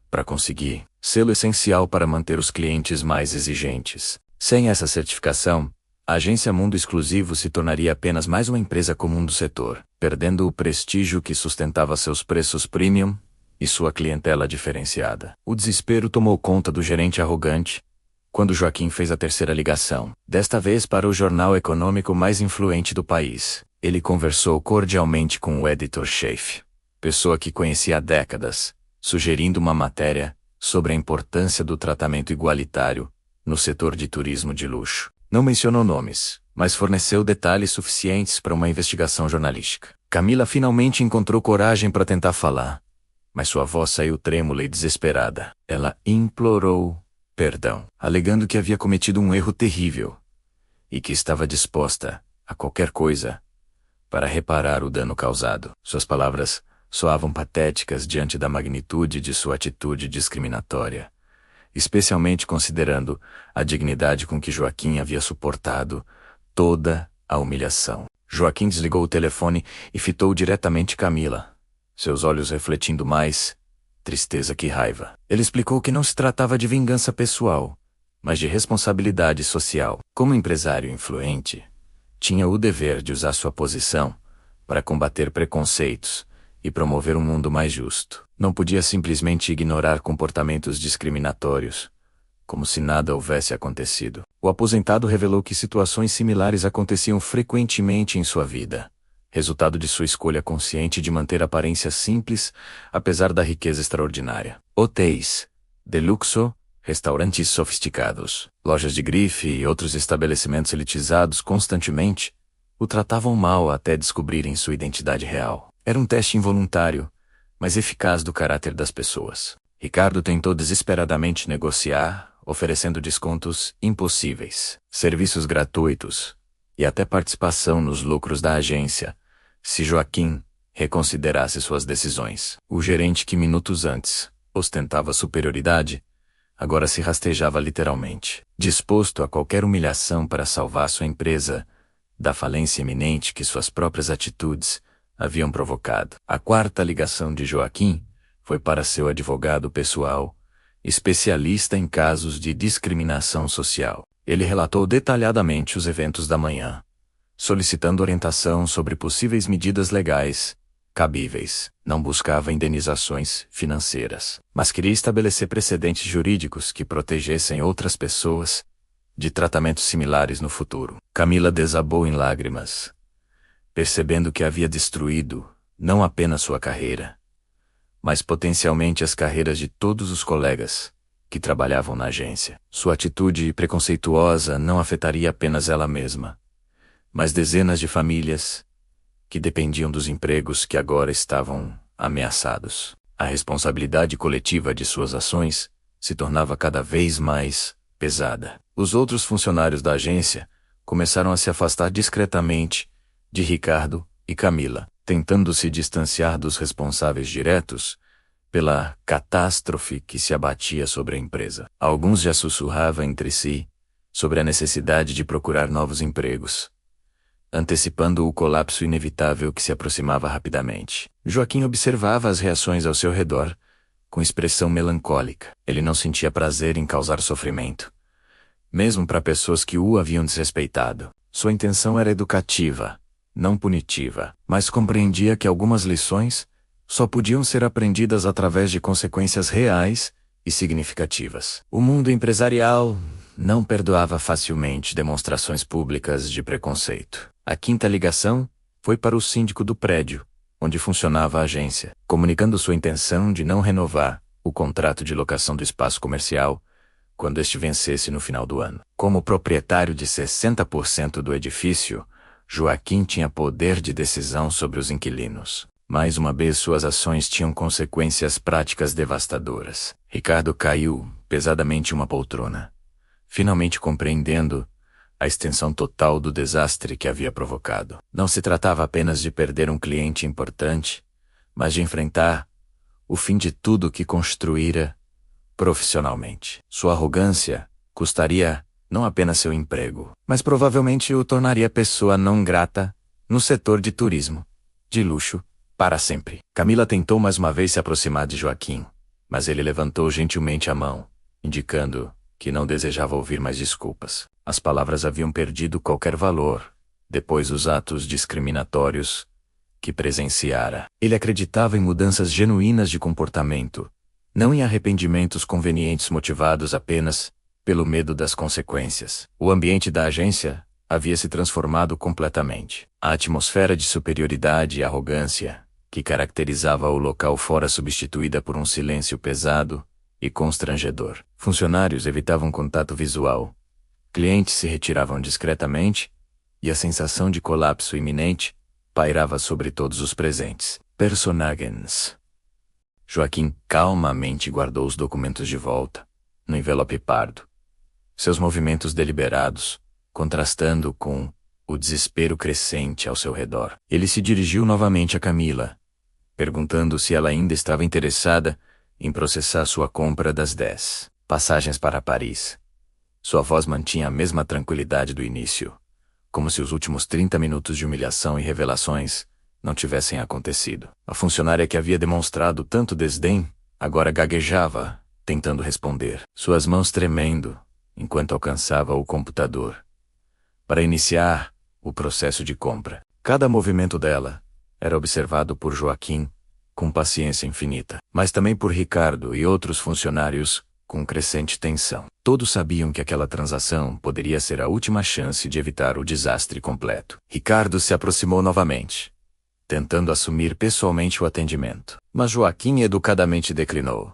para conseguir, selo essencial para manter os clientes mais exigentes. Sem essa certificação, a agência Mundo Exclusivo se tornaria apenas mais uma empresa comum do setor, perdendo o prestígio que sustentava seus preços premium e sua clientela diferenciada. O desespero tomou conta do gerente arrogante quando Joaquim fez a terceira ligação, desta vez para o jornal econômico mais influente do país. Ele conversou cordialmente com o editor-chefe, pessoa que conhecia há décadas, sugerindo uma matéria sobre a importância do tratamento igualitário no setor de turismo de luxo. Não mencionou nomes, mas forneceu detalhes suficientes para uma investigação jornalística. Camila finalmente encontrou coragem para tentar falar, mas sua voz saiu trêmula e desesperada. Ela implorou perdão, alegando que havia cometido um erro terrível e que estava disposta a qualquer coisa para reparar o dano causado. Suas palavras soavam patéticas diante da magnitude de sua atitude discriminatória, especialmente considerando a dignidade com que Joaquim havia suportado toda a humilhação. Joaquim desligou o telefone e fitou diretamente Camila, seus olhos refletindo mais tristeza que raiva. Ele explicou que não se tratava de vingança pessoal, mas de responsabilidade social. Como empresário influente, tinha o dever de usar sua posição para combater preconceitos e promover um mundo mais justo. Não podia simplesmente ignorar comportamentos discriminatórios, como se nada houvesse acontecido. O aposentado revelou que situações similares aconteciam frequentemente em sua vida, resultado de sua escolha consciente de manter aparência simples, apesar da riqueza extraordinária. Hotéis de luxo, restaurantes sofisticados, lojas de grife e outros estabelecimentos elitizados constantemente o tratavam mal até descobrirem sua identidade real. Era um teste involuntário, mas eficaz do caráter das pessoas. Ricardo tentou desesperadamente negociar, oferecendo descontos impossíveis, serviços gratuitos e até participação nos lucros da agência, se Joaquim reconsiderasse suas decisões. O gerente que minutos antes ostentava superioridade, agora se rastejava literalmente, disposto a qualquer humilhação para salvar sua empresa da falência iminente que suas próprias atitudes haviam provocado. A quarta ligação de Joaquim foi para seu advogado pessoal, especialista em casos de discriminação social. Ele relatou detalhadamente os eventos da manhã, solicitando orientação sobre possíveis medidas legais cabíveis. Não buscava indenizações financeiras, mas queria estabelecer precedentes jurídicos que protegessem outras pessoas de tratamentos similares no futuro. Camila desabou em lágrimas, percebendo que havia destruído não apenas sua carreira, mas potencialmente as carreiras de todos os colegas que trabalhavam na agência. Sua atitude preconceituosa não afetaria apenas ela mesma, mas dezenas de famílias que dependiam dos empregos que agora estavam ameaçados. A responsabilidade coletiva de suas ações se tornava cada vez mais pesada. Os outros funcionários da agência começaram a se afastar discretamente de Ricardo e Camila, tentando se distanciar dos responsáveis diretos pela catástrofe que se abatia sobre a empresa. Alguns já sussurravam entre si sobre a necessidade de procurar novos empregos, antecipando o colapso inevitável que se aproximava rapidamente. Joaquim observava as reações ao seu redor com expressão melancólica. Ele não sentia prazer em causar sofrimento, mesmo para pessoas que o haviam desrespeitado. Sua intenção era educativa, não punitiva, mas compreendia que algumas lições só podiam ser aprendidas através de consequências reais e significativas. O mundo empresarial não perdoava facilmente demonstrações públicas de preconceito. A quinta ligação foi para o síndico do prédio, onde funcionava a agência, comunicando sua intenção de não renovar o contrato de locação do espaço comercial quando este vencesse no final do ano. Como proprietário de 60% do edifício, Joaquim tinha poder de decisão sobre os inquilinos. Mais uma vez suas ações tinham consequências práticas devastadoras. Ricardo caiu pesadamente em uma poltrona, finalmente compreendendo a extensão total do desastre que havia provocado. Não se tratava apenas de perder um cliente importante, mas de enfrentar o fim de tudo que construíra profissionalmente. Sua arrogância custaria não apenas seu emprego, mas provavelmente o tornaria pessoa não grata no setor de turismo de luxo para sempre. Camila tentou mais uma vez se aproximar de Joaquim, mas ele levantou gentilmente a mão, indicando que não desejava ouvir mais desculpas. As palavras haviam perdido qualquer valor, depois dos atos discriminatórios que presenciara. Ele acreditava em mudanças genuínas de comportamento, não em arrependimentos convenientes motivados apenas pelo medo das consequências. O ambiente da agência havia se transformado completamente. A atmosfera de superioridade e arrogância que caracterizava o local fora substituída por um silêncio pesado e constrangedor. Funcionários evitavam contato visual. Clientes se retiravam discretamente, e a sensação de colapso iminente pairava sobre todos os presentes. Personagens. Joaquim calmamente guardou os documentos de volta, no envelope pardo. Seus movimentos deliberados, contrastando com o desespero crescente ao seu redor. Ele se dirigiu novamente a Camila, perguntando se ela ainda estava interessada em processar sua compra das 10 passagens para Paris. Sua voz mantinha a mesma tranquilidade do início, como se os últimos 30 minutos de humilhação e revelações não tivessem acontecido. A funcionária que havia demonstrado tanto desdém, agora gaguejava, tentando responder, suas mãos tremendo, enquanto alcançava o computador para iniciar o processo de compra. Cada movimento dela era observado por Joaquim com paciência infinita, mas também por Ricardo e outros funcionários com crescente tensão. Todos sabiam que aquela transação poderia ser a última chance de evitar o desastre completo. Ricardo se aproximou novamente, tentando assumir pessoalmente o atendimento. Mas Joaquim educadamente declinou,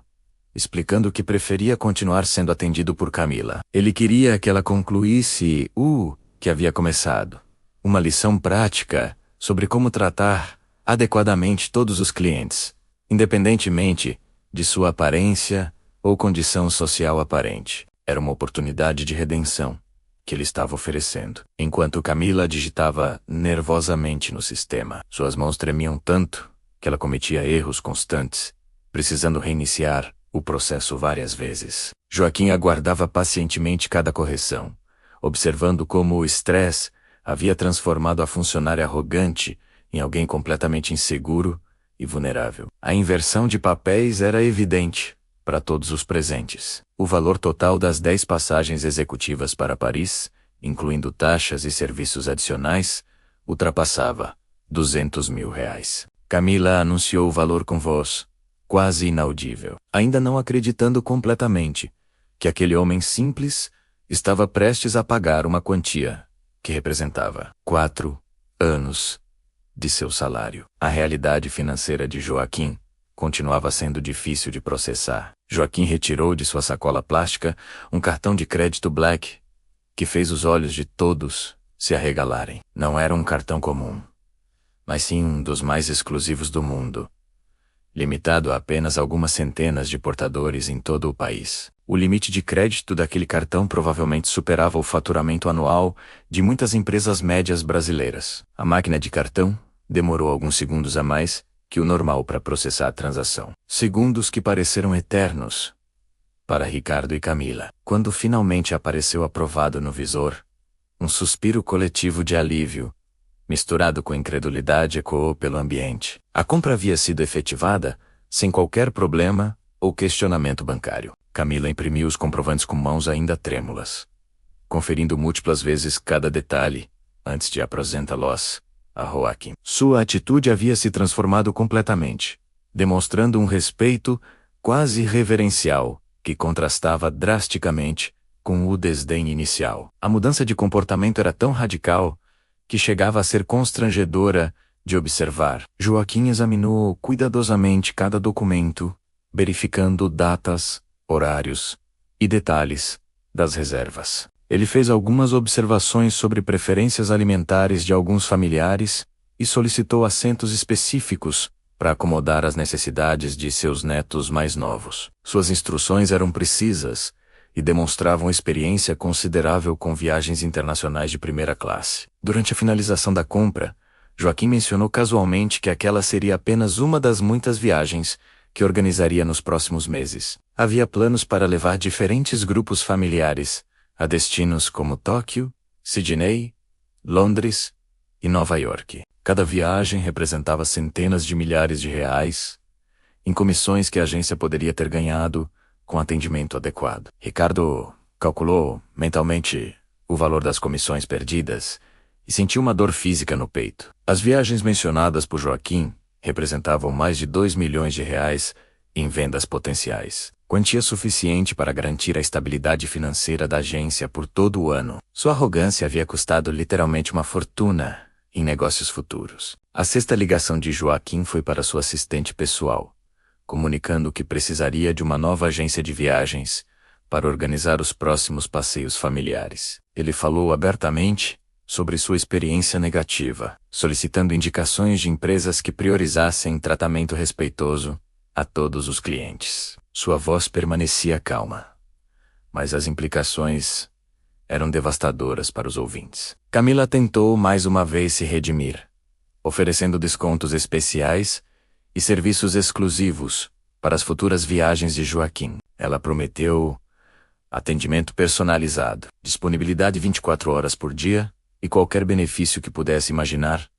explicando que preferia continuar sendo atendido por Camila. Ele queria que ela concluísse o que havia começado. Uma lição prática sobre como tratar adequadamente todos os clientes, independentemente de sua aparência ou condição social aparente. Era uma oportunidade de redenção que ele estava oferecendo. Enquanto Camila digitava nervosamente no sistema, suas mãos tremiam tanto que ela cometia erros constantes, precisando reiniciar o processo várias vezes. Joaquim aguardava pacientemente cada correção, observando como o estresse havia transformado a funcionária arrogante em alguém completamente inseguro e vulnerável. A inversão de papéis era evidente para todos os presentes. O valor total das 10 passagens executivas para Paris, incluindo taxas e serviços adicionais, ultrapassava R$ 200.000. Camila anunciou o valor com voz quase inaudível, ainda não acreditando completamente que aquele homem simples estava prestes a pagar uma quantia que representava 4 anos de seu salário. A realidade financeira de Joaquim continuava sendo difícil de processar. Joaquim retirou de sua sacola plástica um cartão de crédito Black, que fez os olhos de todos se arregalarem. Não era um cartão comum, mas sim um dos mais exclusivos do mundo, limitado a apenas algumas centenas de portadores em todo o país. O limite de crédito daquele cartão provavelmente superava o faturamento anual de muitas empresas médias brasileiras. A máquina de cartão demorou alguns segundos a mais que o normal para processar a transação. Segundos que pareceram eternos para Ricardo e Camila. Quando finalmente apareceu aprovado no visor, um suspiro coletivo de alívio, misturado com incredulidade, ecoou pelo ambiente. A compra havia sido efetivada sem qualquer problema ou questionamento bancário. Camila imprimiu os comprovantes com mãos ainda trêmulas, conferindo múltiplas vezes cada detalhe antes de apresentá-los a Joaquim. Sua atitude havia se transformado completamente, demonstrando um respeito quase reverencial que contrastava drasticamente com o desdém inicial. A mudança de comportamento era tão radical que chegava a ser constrangedora de observar. Joaquim examinou cuidadosamente cada documento, verificando datas, horários e detalhes das reservas. Ele fez algumas observações sobre preferências alimentares de alguns familiares e solicitou assentos específicos para acomodar as necessidades de seus netos mais novos. Suas instruções eram precisas e demonstravam experiência considerável com viagens internacionais de primeira classe. Durante a finalização da compra, Joaquim mencionou casualmente que aquela seria apenas uma das muitas viagens que organizaria nos próximos meses. Havia planos para levar diferentes grupos familiares a destinos como Tóquio, Sydney, Londres e Nova York. Cada viagem representava centenas de milhares de reais em comissões que a agência poderia ter ganhado com atendimento adequado. Ricardo Calculou, mentalmente, o valor das comissões perdidas e sentiu uma dor física no peito. As viagens mencionadas por Joaquim representavam mais de 2 milhões de reais em vendas potenciais, quantia suficiente para garantir a estabilidade financeira da agência por todo o ano. Sua arrogância havia custado literalmente uma fortuna em negócios futuros. A sexta ligação de Joaquim foi para sua assistente pessoal, comunicando que precisaria de uma nova agência de viagens para organizar os próximos passeios familiares. Ele falou abertamente sobre sua experiência negativa, solicitando indicações de empresas que priorizassem tratamento respeitoso a todos os clientes. Sua voz permanecia calma, mas as implicações eram devastadoras para os ouvintes. Camila tentou mais uma vez se redimir, oferecendo descontos especiais e serviços exclusivos para as futuras viagens de Joaquim. Ela prometeu atendimento personalizado, disponibilidade 24 horas por dia e qualquer benefício que pudesse imaginar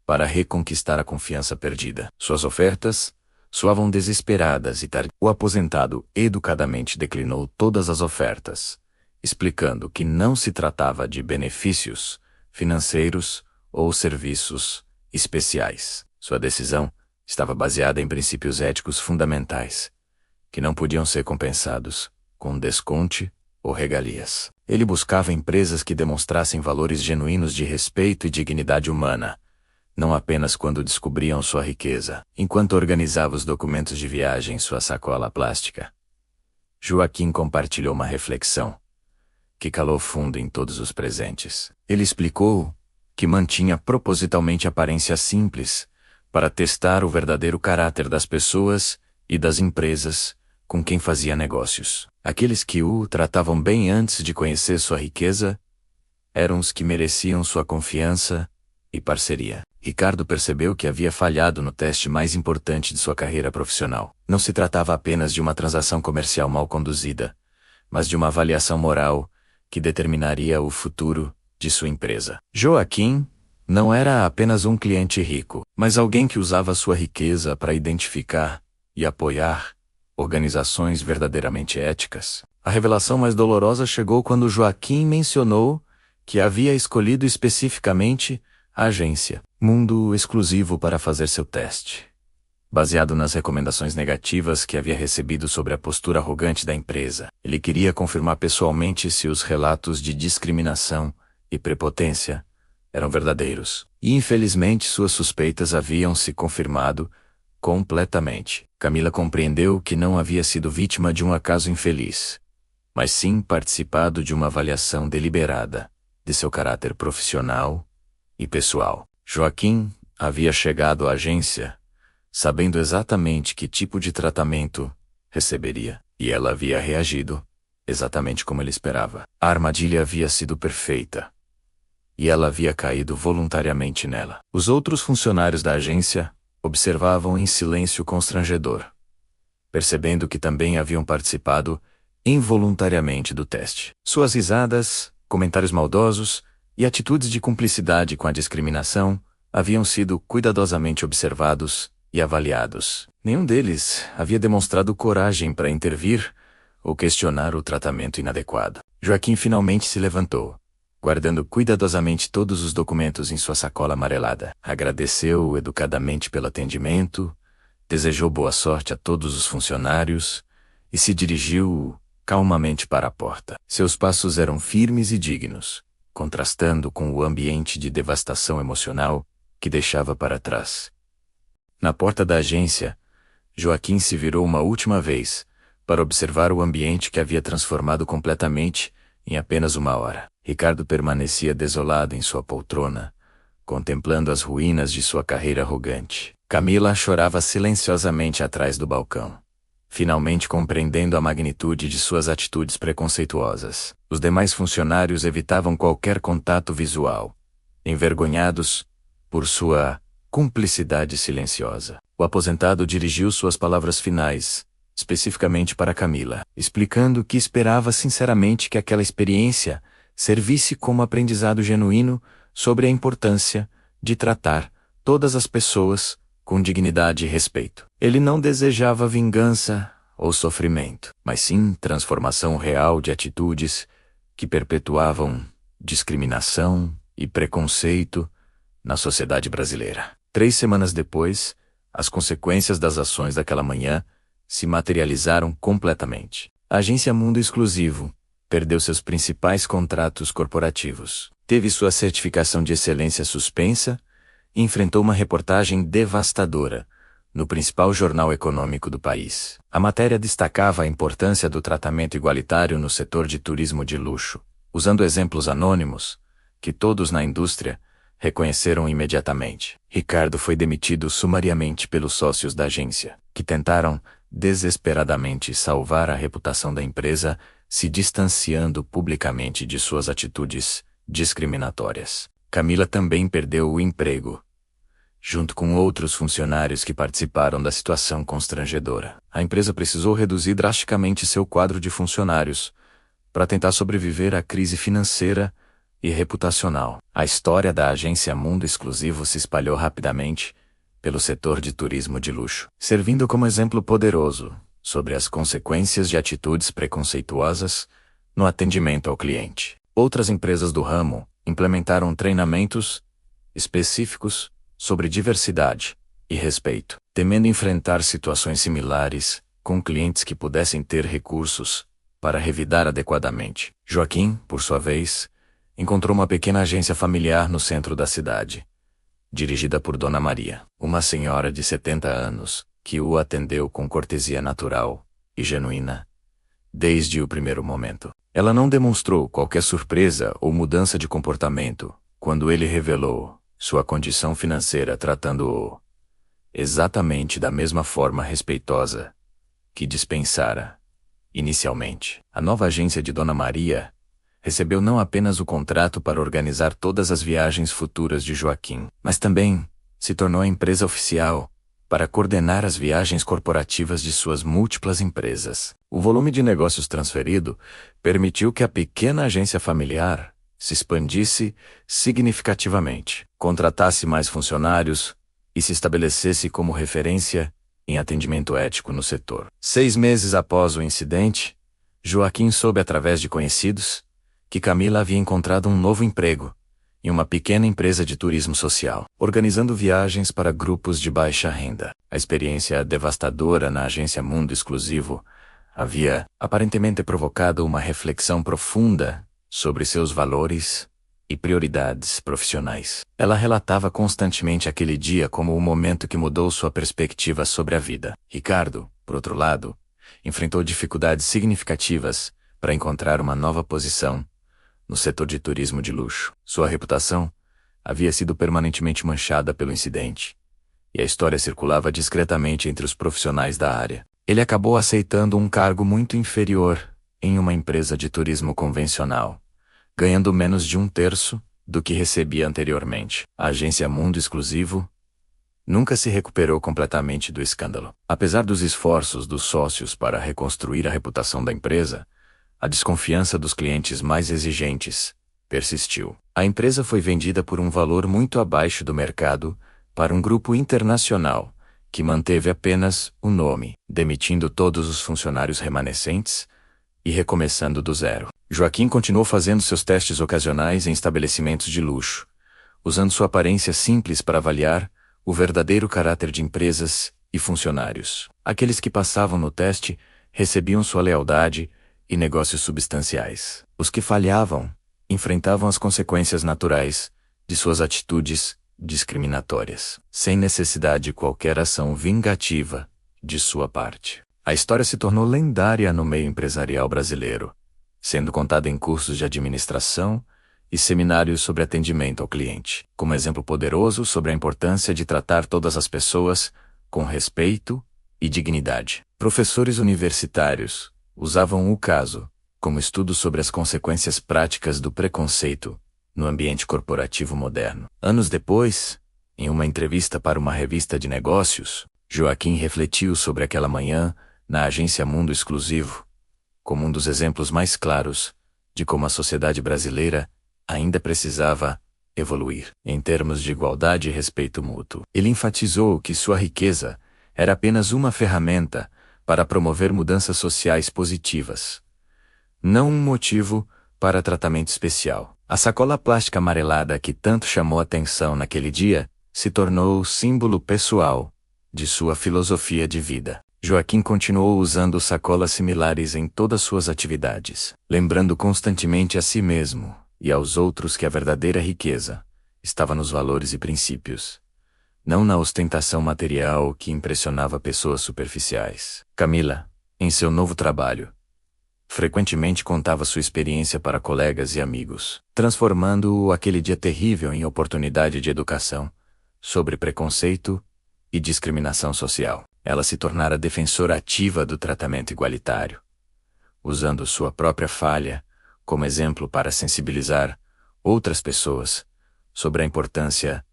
para reconquistar a confiança perdida. Suas ofertas soavam desesperadas e tardias. O aposentado educadamente declinou todas as ofertas, explicando que não se tratava de benefícios financeiros ou serviços especiais. Sua decisão estava baseada em princípios éticos fundamentais, que não podiam ser compensados com desconto ou regalias. Ele buscava empresas que demonstrassem valores genuínos de respeito e dignidade humana, não apenas quando descobriam sua riqueza. Enquanto organizava os documentos de viagem em sua sacola plástica, Joaquim compartilhou uma reflexão que calou fundo em todos os presentes. Ele explicou que mantinha propositalmente aparência simples para testar o verdadeiro caráter das pessoas e das empresas com quem fazia negócios. Aqueles que o tratavam bem antes de conhecer sua riqueza eram os que mereciam sua confiança e parceria. Ricardo percebeu que havia falhado no teste mais importante de sua carreira profissional. Não se tratava apenas de uma transação comercial mal conduzida, mas de uma avaliação moral que determinaria o futuro de sua empresa. Joaquim não era apenas um cliente rico, mas alguém que usava sua riqueza para identificar e apoiar organizações verdadeiramente éticas. A revelação mais dolorosa chegou quando Joaquim mencionou que havia escolhido especificamente a agência Mundo Exclusivo para fazer seu teste, baseado nas recomendações negativas que havia recebido sobre a postura arrogante da empresa. Ele queria confirmar pessoalmente se os relatos de discriminação e prepotência eram verdadeiros. E infelizmente suas suspeitas haviam se confirmado completamente. Camila compreendeu que não havia sido vítima de um acaso infeliz, mas sim participado de uma avaliação deliberada de seu caráter profissional e pessoal. Joaquim havia chegado à agência sabendo exatamente que tipo de tratamento receberia, e ela havia reagido exatamente como ele esperava. A armadilha havia sido perfeita, e ela havia caído voluntariamente nela. Os outros funcionários da agência observavam em silêncio constrangedor, percebendo que também haviam participado involuntariamente do teste. Suas risadas, comentários maldosos e atitudes de cumplicidade com a discriminação haviam sido cuidadosamente observados e avaliados. Nenhum deles havia demonstrado coragem para intervir ou questionar o tratamento inadequado. Joaquim finalmente se levantou, guardando cuidadosamente todos os documentos em sua sacola amarelada. Agradeceu educadamente pelo atendimento, desejou boa sorte a todos os funcionários e se dirigiu calmamente para a porta. Seus passos eram firmes e dignos, contrastando com o ambiente de devastação emocional que deixava para trás. Na porta da agência, Joaquim se virou uma última vez para observar o ambiente que havia transformado completamente em apenas uma hora. Ricardo permanecia desolado em sua poltrona, contemplando as ruínas de sua carreira arrogante. Camila chorava silenciosamente atrás do balcão, finalmente compreendendo a magnitude de suas atitudes preconceituosas. Os demais funcionários evitavam qualquer contato visual, envergonhados por sua cumplicidade silenciosa. O aposentado dirigiu suas palavras finais, especificamente para Camila, explicando que esperava sinceramente que aquela experiência servisse como aprendizado genuíno sobre a importância de tratar todas as pessoas com dignidade e respeito. Ele não desejava vingança ou sofrimento, mas sim transformação real de atitudes que perpetuavam discriminação e preconceito na sociedade brasileira. 3 semanas depois, as consequências das ações daquela manhã se materializaram completamente. A agência Mundo Exclusivo perdeu seus principais contratos corporativos, teve sua certificação de excelência suspensa e enfrentou uma reportagem devastadora no principal jornal econômico do país. A matéria destacava a importância do tratamento igualitário no setor de turismo de luxo, usando exemplos anônimos que todos na indústria reconheceram imediatamente. Ricardo foi demitido sumariamente pelos sócios da agência, que tentaram desesperadamente salvar a reputação da empresa, se distanciando publicamente de suas atitudes discriminatórias. Camila também perdeu o emprego, junto com outros funcionários que participaram da situação constrangedora. A empresa precisou reduzir drasticamente seu quadro de funcionários para tentar sobreviver à crise financeira e reputacional. A história da agência Mundo Exclusivo se espalhou rapidamente pelo setor de turismo de luxo, servindo como exemplo poderoso sobre as consequências de atitudes preconceituosas no atendimento ao cliente. Outras empresas do ramo implementaram treinamentos específicos sobre diversidade e respeito, temendo enfrentar situações similares com clientes que pudessem ter recursos para revidar adequadamente. Joaquim, por sua vez, encontrou uma pequena agência familiar no centro da cidade, dirigida por Dona Maria, uma senhora de 70 anos, que o atendeu com cortesia natural e genuína desde o primeiro momento. Ela não demonstrou qualquer surpresa ou mudança de comportamento quando ele revelou sua condição financeira, tratando-o exatamente da mesma forma respeitosa que dispensara inicialmente. A nova agência de Dona Maria recebeu não apenas o contrato para organizar todas as viagens futuras de Joaquim, mas também se tornou a empresa oficial para coordenar as viagens corporativas de suas múltiplas empresas. O volume de negócios transferido permitiu que a pequena agência familiar se expandisse significativamente, contratasse mais funcionários e se estabelecesse como referência em atendimento ético no setor. 6 meses após o incidente, Joaquim soube através de conhecidos que Camila havia encontrado um novo emprego em uma pequena empresa de turismo social, organizando viagens para grupos de baixa renda. A experiência devastadora na agência Mundo Exclusivo havia aparentemente provocado uma reflexão profunda sobre seus valores e prioridades profissionais. Ela relatava constantemente aquele dia como o momento que mudou sua perspectiva sobre a vida. Ricardo, por outro lado, enfrentou dificuldades significativas para encontrar uma nova posição no setor de turismo de luxo. Sua reputação havia sido permanentemente manchada pelo incidente, e a história circulava discretamente entre os profissionais da área. Ele acabou aceitando um cargo muito inferior em uma empresa de turismo convencional, ganhando menos de 1/3 do que recebia anteriormente. A agência Mundo Exclusivo nunca se recuperou completamente do escândalo. Apesar dos esforços dos sócios para reconstruir a reputação da empresa, a desconfiança dos clientes mais exigentes persistiu. A empresa foi vendida por um valor muito abaixo do mercado para um grupo internacional que manteve apenas o nome, demitindo todos os funcionários remanescentes e recomeçando do zero. Joaquim continuou fazendo seus testes ocasionais em estabelecimentos de luxo, usando sua aparência simples para avaliar o verdadeiro caráter de empresas e funcionários. Aqueles que passavam no teste recebiam sua lealdade e negócios substanciais. Os que falhavam enfrentavam as consequências naturais de suas atitudes discriminatórias, sem necessidade de qualquer ação vingativa de sua parte. A história se tornou lendária no meio empresarial brasileiro, sendo contada em cursos de administração e seminários sobre atendimento ao cliente, como exemplo poderoso sobre a importância de tratar todas as pessoas com respeito e dignidade. Professores universitários usavam o caso como estudo sobre as consequências práticas do preconceito no ambiente corporativo moderno. Anos depois, em uma entrevista para uma revista de negócios, Joaquim refletiu sobre aquela manhã na agência Mundo Exclusivo, como um dos exemplos mais claros de como a sociedade brasileira ainda precisava evoluir em termos de igualdade e respeito mútuo. Ele enfatizou que sua riqueza era apenas uma ferramenta para promover mudanças sociais positivas. Não um motivo para tratamento especial. A sacola plástica amarelada que tanto chamou atenção naquele dia se tornou o símbolo pessoal de sua filosofia de vida. Joaquim continuou usando sacolas similares em todas suas atividades, lembrando constantemente a si mesmo e aos outros que a verdadeira riqueza estava nos valores e princípios, não na ostentação material que impressionava pessoas superficiais. Camila, em seu novo trabalho, frequentemente contava sua experiência para colegas e amigos, transformando aquele dia terrível em oportunidade de educação sobre preconceito e discriminação social. Ela se tornara defensora ativa do tratamento igualitário, usando sua própria falha como exemplo para sensibilizar outras pessoas sobre a importância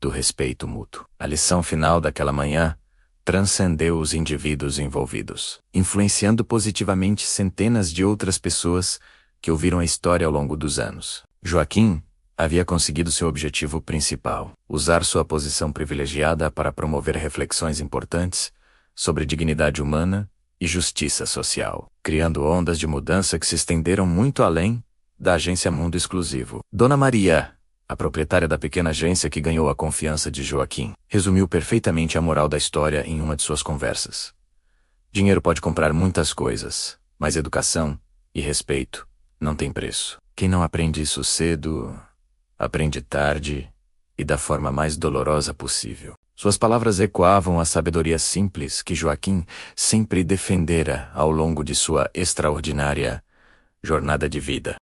do respeito mútuo. A lição final daquela manhã transcendeu os indivíduos envolvidos, influenciando positivamente centenas de outras pessoas que ouviram a história ao longo dos anos. Joaquim havia conseguido seu objetivo principal: usar sua posição privilegiada para promover reflexões importantes sobre dignidade humana e justiça social, criando ondas de mudança que se estenderam muito além da agência Mundo Exclusivo. Dona Maria, a proprietária da pequena agência que ganhou a confiança de Joaquim, resumiu perfeitamente a moral da história em uma de suas conversas. Dinheiro pode comprar muitas coisas, mas educação e respeito não têm preço. Quem não aprende isso cedo, aprende tarde e da forma mais dolorosa possível. Suas palavras ecoavam a sabedoria simples que Joaquim sempre defendera ao longo de sua extraordinária jornada de vida.